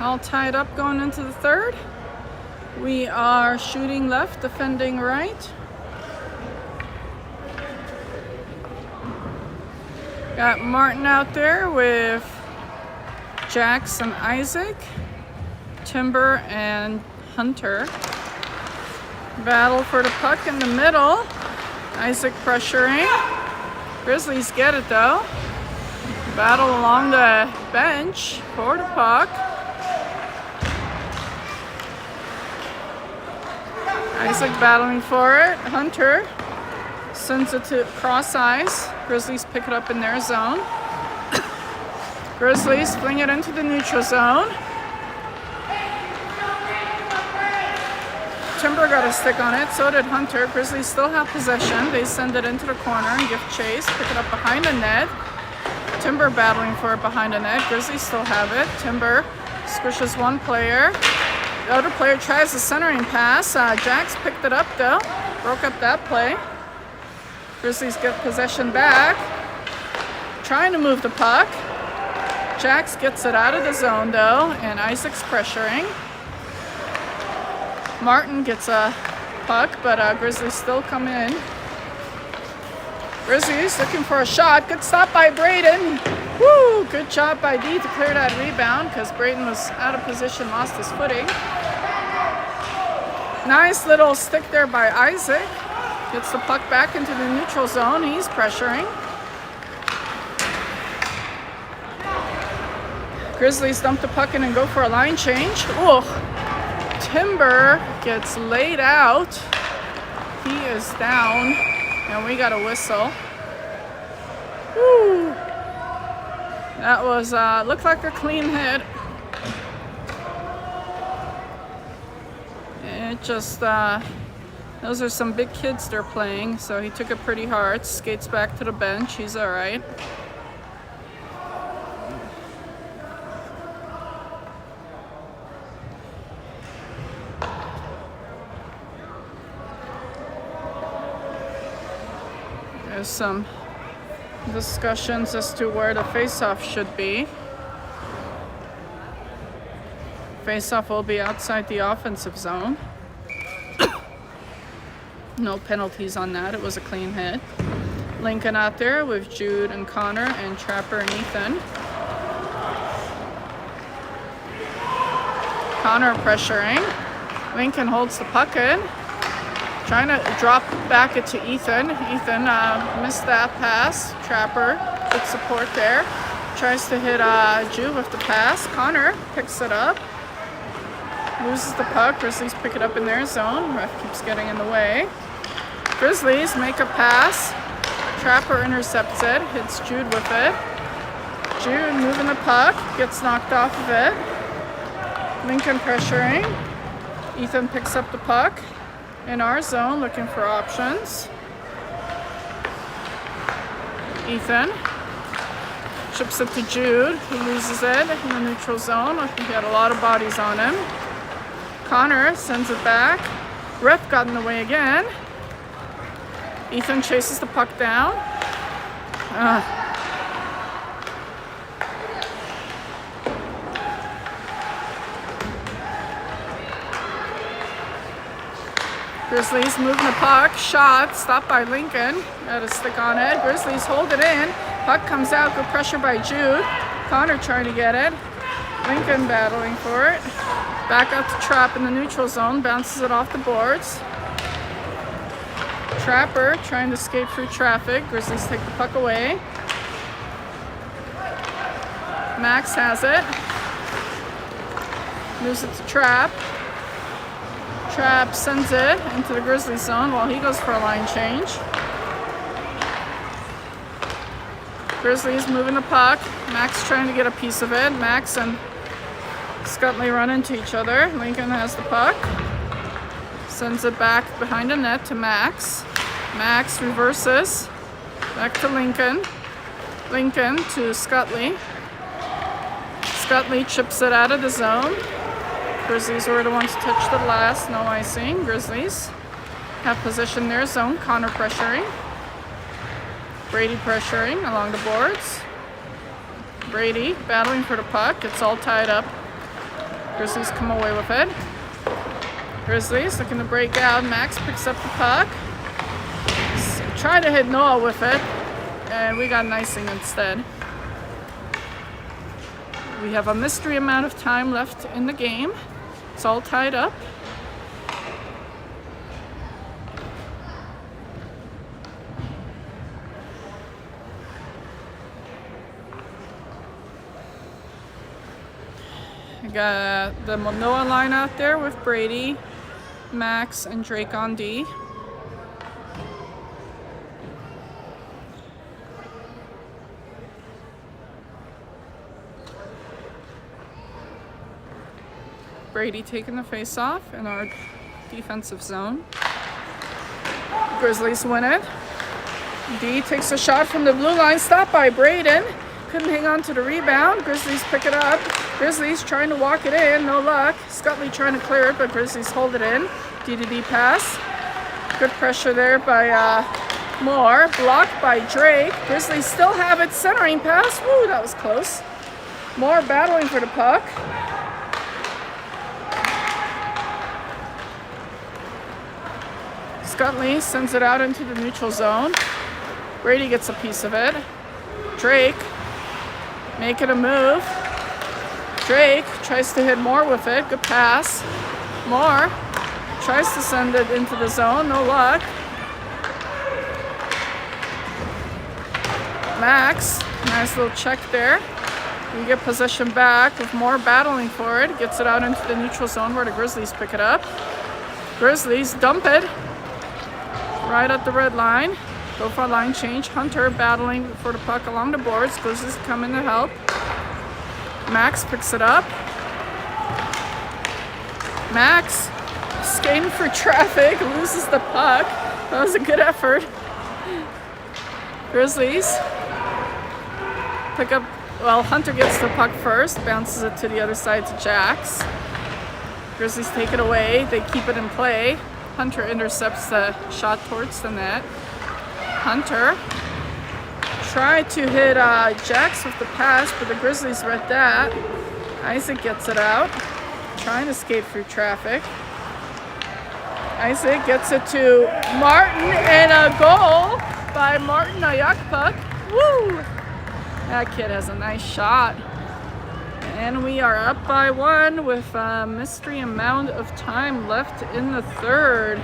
All tied up going into the third. We are shooting left, defending right. Got Martin out there with Jackson, Isaac, Timber, and Hunter. Battle for the puck in the middle. Isaac pressuring. Grizzlies get it though. Battle along the bench for the puck. Isaac battling for it. Hunter sends it to cross ice. Grizzlies pick it up in their zone. Grizzlies fling it into the neutral zone. Timber got a stick on it, so did Hunter. Grizzlies still have possession. They send it into the corner and give chase. Pick it up behind the net. Timber battling for it behind the net. Grizzlies still have it. Timber squishes one player. The other player tries the centering pass. Jax picked it up though. Broke up that play. Grizzlies get possession back. Trying to move the puck. Jax gets it out of the zone though, and Isaac's pressuring. Martin gets a puck, but Grizzlies still come in. Grizzlies looking for a shot. Good stop by Braden. Woo! Good job by D to clear that rebound because Braden was out of position, lost his footing. Nice little stick there by Isaac. Gets the puck back into the neutral zone. He's pressuring. Grizzlies dump the puck in and go for a line change. Ooh! Timber gets laid out. He is down, and we got a whistle. Woo! That was looked like a clean hit. It just those are some big kids they're playing, so he took it pretty hard. Skates back to the bench. He's all right. There's some discussions as to where the face-off should be. Face-off will be outside the offensive zone. No penalties on that. It was a clean hit. Lincoln out there with Jude and Connor and Trapper and Ethan. Connor pressuring. Lincoln holds the puck in. Trying to drop back it to Ethan. Ethan missed that pass. Trapper, good support there. Tries to hit Jude with the pass. Connor picks it up. Loses the puck. Grizzlies pick it up in their zone. Ref keeps getting in the way. Grizzlies make a pass. Trapper intercepts it. Hits Jude with it. Jude moving the puck. Gets knocked off of it. Lincoln pressuring. Ethan picks up the puck in our zone, looking for options. Ethan chips it to Jude, who loses it in the neutral zone. He had a lot of bodies on him. Connor sends it back. Ref got in the way again. Ethan chases the puck down. Grizzlies moving the puck. Shot. Stopped by Lincoln. Got a stick on it. Grizzlies hold it in. Puck comes out. Good pressure by Jude. Connor trying to get it. Lincoln battling for it. Back out to Trap in the neutral zone. Bounces it off the boards. Trapper trying to escape through traffic. Grizzlies take the puck away. Max has it. Moves it to Trap. Trap sends it into the Grizzlies zone while he goes for a line change. Grizzlies moving the puck. Max trying to get a piece of it. Max and Scutley run into each other. Lincoln has the puck. Sends it back behind the net to Max. Max reverses. Back to Lincoln. Lincoln to Scutley. Scutley chips it out of the zone. Grizzlies were the ones to touch the glass. No icing. Grizzlies have possession in their zone. Connor pressuring. Brady pressuring along the boards. Brady battling for the puck. It's all tied up. Grizzlies come away with it. Grizzlies looking to break out. Max picks up the puck. Try to hit Noah with it. And we got an icing instead. We have a mystery amount of time left in the game. It's all tied up. I got the Noah line out there with Brady, Max, and Drake on D. Brady taking the face off in our defensive zone. Grizzlies win it. D takes a shot from the blue line, stopped by Braden. couldn't hang on to the rebound. Grizzlies pick it up. Grizzlies trying to walk it in, no luck. Scutley trying to clear it, but Grizzlies hold it in. DDD pass. Good pressure there by Moore. Blocked by Drake. Grizzlies still have it. Centering pass. Woo, that was close. Moore battling for the puck. Scutley sends it out into the neutral zone. Brady gets a piece of it. Drake making a move. Drake tries to hit Moore with it. Good pass. Moore tries to send it into the zone. No luck. Max, nice little check there. We get possession back with Moore battling for it. Gets it out into the neutral zone where the Grizzlies pick it up. Grizzlies dump it right at the red line. Go for a line change. Hunter battling for the puck along the boards. Grizzlies come in to help. Max picks it up. Max skating for traffic, loses the puck. That was a good effort. Grizzlies pick up, well, Hunter gets the puck first, bounces it to the other side to Jax. Grizzlies take it away, they keep it in play. Hunter intercepts the shot towards the net. Hunter tried to hit Jax with the pass, but the Grizzlies read that. Isaac gets it out, trying to escape through traffic. Isaac gets it to Martin, and a goal by Martin Ayakpuk. Woo! That kid has a nice shot. And we are up by 1 with a mystery amount of time left in the third.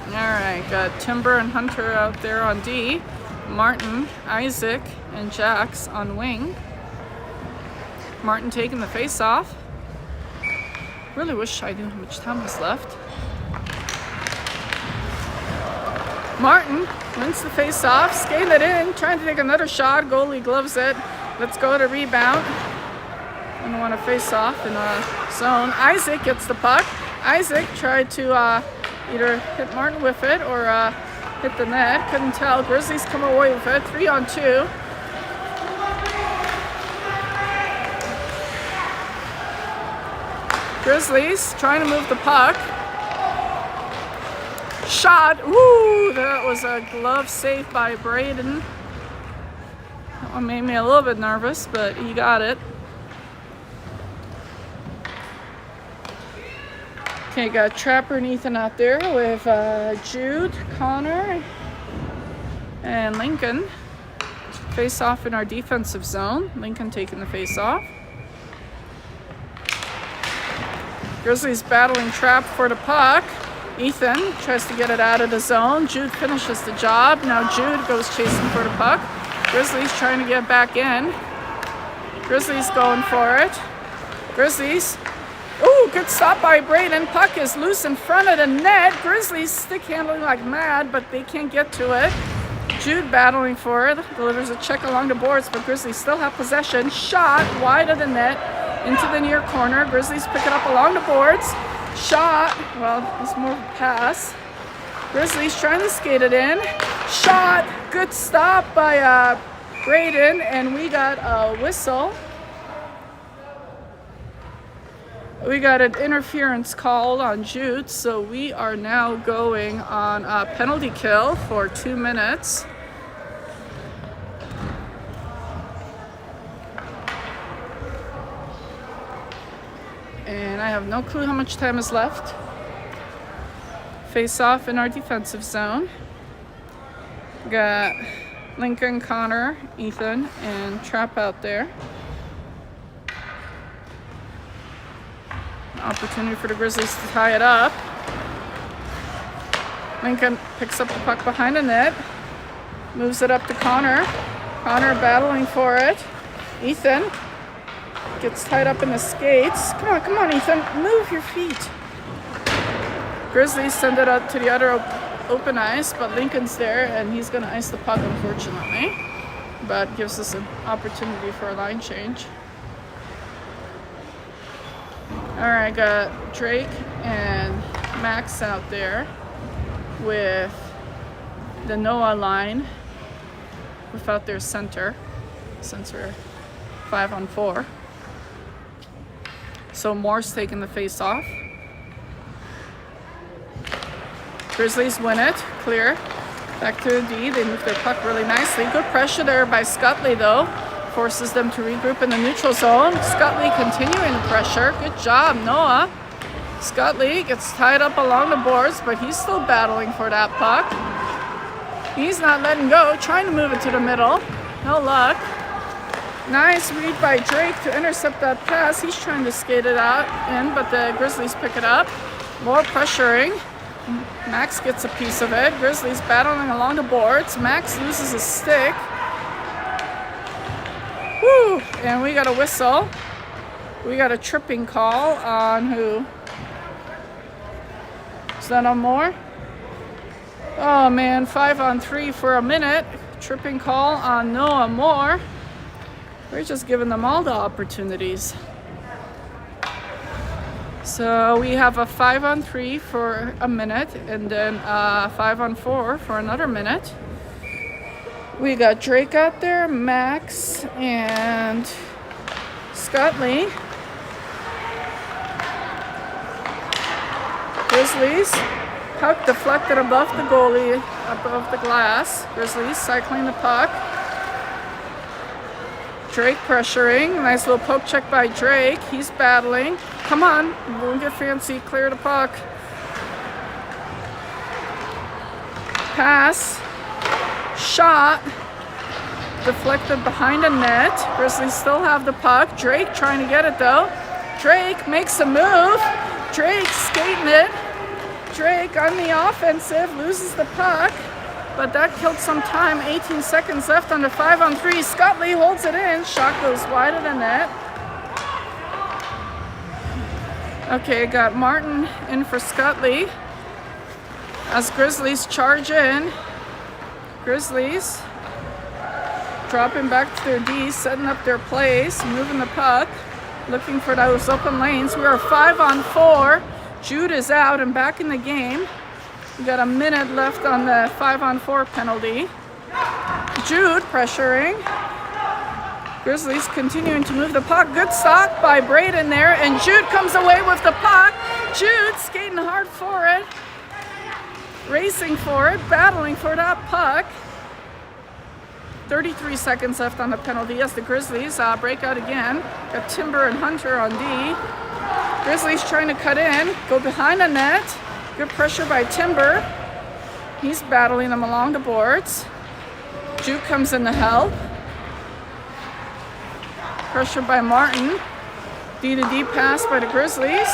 Alright, got Timber and Hunter out there on D. Martin, Isaac, and Jax on wing. Martin taking the face off. Really wish I knew how much time was left. Martin wins the face off, skating it in, trying to take another shot. Goalie gloves it. Let's go to rebound. Don't want to face off in a zone. Isaac gets the puck. Isaac tried to either hit Martin with it or hit the net. Couldn't tell. Grizzlies come away with it. 3-on-2. Grizzlies trying to move the puck. Shot. Woo! That was a glove save by Braden. That one made me a little bit nervous, but he got it. Okay, got Trapper and Ethan out there with Jude, Connor, and Lincoln. Face off in our defensive zone. Lincoln taking the face off. Grizzlies battling Trap for the puck. Ethan tries to get it out of the zone. Jude finishes the job. Now Jude goes chasing for the puck. Grizzlies trying to get back in. Grizzlies going for it. Grizzlies. Ooh, good stop by Braden. Puck is loose in front of the net. Grizzlies stick handling like mad, but they can't get to it. Jude battling for it. Delivers a check along the boards, but Grizzlies still have possession. Shot wide of the net into the near corner. Grizzlies pick it up along the boards. Shot. Well, it's more of a pass. Grizzlies trying to skate it in. Shot. Good stop by Braden, and we got a whistle. We got an interference called on Jude, so we are now going on a penalty kill for 2 minutes. And I have no clue how much time is left. Face off in our defensive zone. Got Lincoln, Connor, Ethan, and Trap out there. Opportunity for the Grizzlies to tie it up. Lincoln picks up the puck behind the net. Moves it up to Connor. Connor battling for it. Ethan gets tied up in the skates. Come on, Ethan. Move your feet. Grizzlies send it out to the other open ice, but Lincoln's there, and he's going to ice the puck, unfortunately. But gives us an opportunity for a line change. All right, got Drake and Max out there with the Noah line without their center, since we're 5-on-4. So Moore's taking the face off. Grizzlies win it, clear. Back to the D, they move their puck really nicely. Good pressure there by Scutley though. Forces them to regroup in the neutral zone. Scutley continuing the pressure. Good job, Noah. Scutley gets tied up along the boards, but he's still battling for that puck. He's not letting go, trying to move it to the middle. No luck. Nice read by Drake to intercept that pass. He's trying to skate it out in, but the Grizzlies pick it up. More pressuring. Max gets a piece of it. Grizzlies battling along the boards. Max loses his stick. Woo! And we got a whistle. We got a tripping call on who? Is that on Moore? Oh man, 5-on-3 for a minute. Tripping call on Noah Moore. We're just giving them all the opportunities. So we have a 5-on-3 for a minute, and then 5-on-4 for another minute. We got Drake out there, Max, and Scutley. Grizzlies. Puck deflected above the goalie, above the glass. Grizzlies cycling the puck. Drake pressuring. Nice little poke check by Drake. He's battling. Come on, won't get fancy. Clear the puck. Pass. Shot. Deflected behind the net. Grizzlies still have the puck. Drake trying to get it though. Drake makes a move. Drake skating it. Drake on the offensive loses the puck, but that killed some time. 18 seconds left on the 5-on-3. Scutley holds it in. Shot goes wide of the net. Okay, got Martin in for Scutley. As Grizzlies charge in. Grizzlies dropping back to their D, setting up their plays, moving the puck, looking for those open lanes. We are 5-on-4. Jude is out and back in the game. We got a minute left on the 5-on-4 penalty. Jude pressuring. Grizzlies continuing to move the puck. Good stop by Braden there, and Jude comes away with the puck. Jude skating hard for it. Racing for it, battling for that puck. 33 seconds left on the penalty as the Grizzlies break out again. Got Timber and Hunter on D. Grizzlies trying to cut in, go behind the net. Good pressure by Timber. He's battling them along the boards. Jude comes in to help. Pressure by Martin. D-to-D pass by the Grizzlies.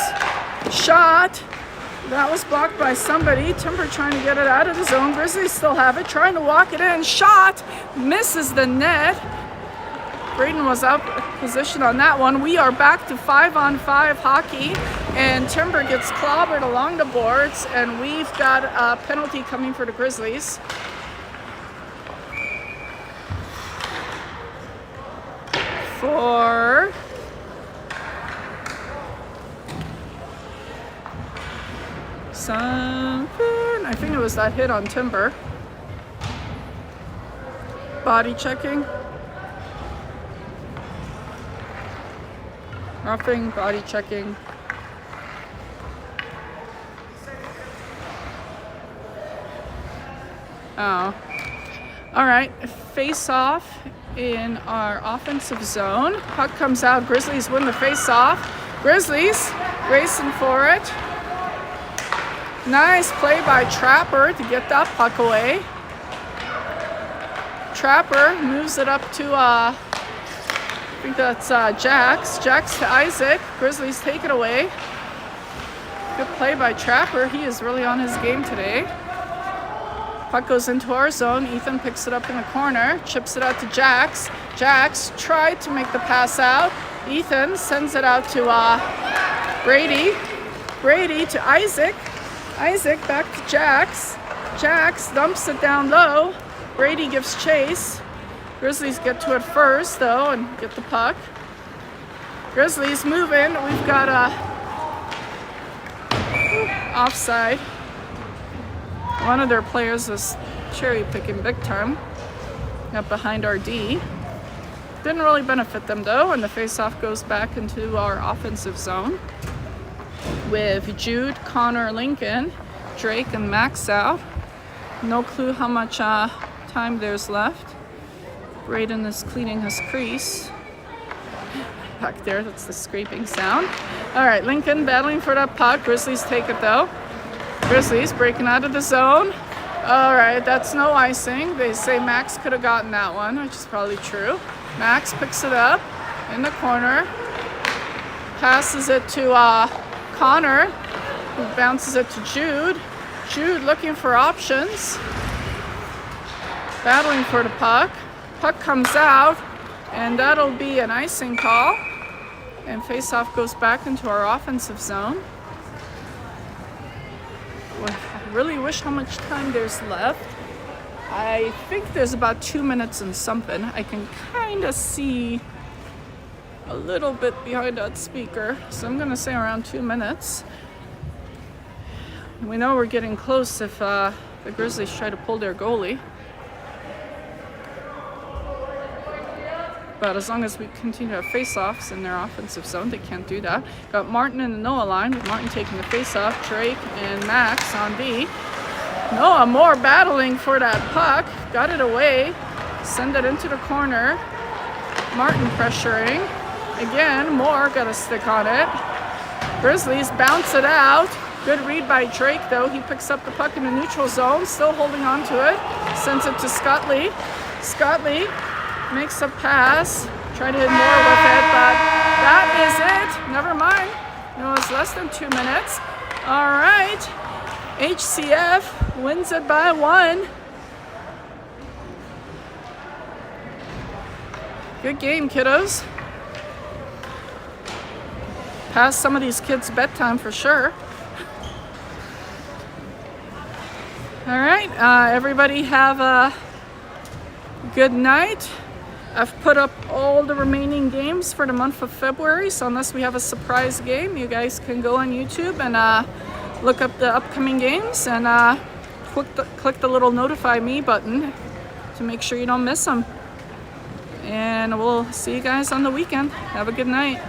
Shot. That was blocked by somebody. Timber trying to get it out of the zone. Grizzlies still have it, trying to walk it in. Shot. Misses the net. Braden was out of position on that one. We are back to 5-on-5 hockey, and Timber gets clobbered along the boards, and we've got a penalty coming for the Grizzlies. For something, I think it was that hit on Timber. Body checking. Roughing, body checking. Oh. All right, face off in our offensive zone. Puck comes out, Grizzlies win the face off. Grizzlies racing for it. Nice play by Trapper to get that puck away. Trapper moves it up to I think that's Jax. Jax to Isaac. Grizzlies take it away. Good play by Trapper. He is really on his game today. Puck goes into our zone. Ethan picks it up in the corner. Chips it out to Jax. Jax tried to make the pass out. Ethan sends it out to Brady. Brady to Isaac. Isaac back to Jax. Jax dumps it down low. Brady gives chase. Grizzlies get to it first, though, and get the puck. Grizzlies moving. We've got offside. One of their players was cherry picking big time up behind our D. Didn't really benefit them though, and the face-off goes back into our offensive zone with Jude, Connor, Lincoln, Drake, and Max out. No clue how much time there's left. Braden is cleaning his crease. Back there, that's the scraping sound. All right, Lincoln battling for that puck. Grizzlies take it though. Grizzlies breaking out of the zone. All right, that's no icing. They say Max could have gotten that one, which is probably true. Max picks it up in the corner, passes it to Connor, who bounces it to Jude. Jude looking for options, battling for the puck. Puck comes out, and that'll be an icing call. And face-off goes back into our offensive zone. I really wish how much time there's left. I think there's about 2 minutes and something. I can kind of see a little bit behind that speaker, so I'm gonna say around 2 minutes. We know we're getting close if the Grizzlies try to pull their goalie. But as long as we continue to have face-offs in their offensive zone, they can't do that. Got Martin in the Noah line, with Martin taking the face-off, Drake and Max on D. Noah Moore battling for that puck, got it away, send it into the corner. Martin pressuring. Again, Moore got a stick on it. Grizzlies bounce it out. Good read by Drake though. He picks up the puck in the neutral zone, still holding on to it. Sends it to Scott Lee. Scott Lee makes a pass. Try to hit Moore with it, but that is it. Never mind. No, it's less than 2 minutes. All right. HCF wins it by 1. Good game, kiddos. Past some of these kids' bedtime for sure. All right, everybody have a good night. I've put up all the remaining games for the month of February, so unless we have a surprise game, you guys can go on YouTube and look up the upcoming games and click the little notify me button to make sure you don't miss them. And we'll see you guys on the weekend. Have a good night.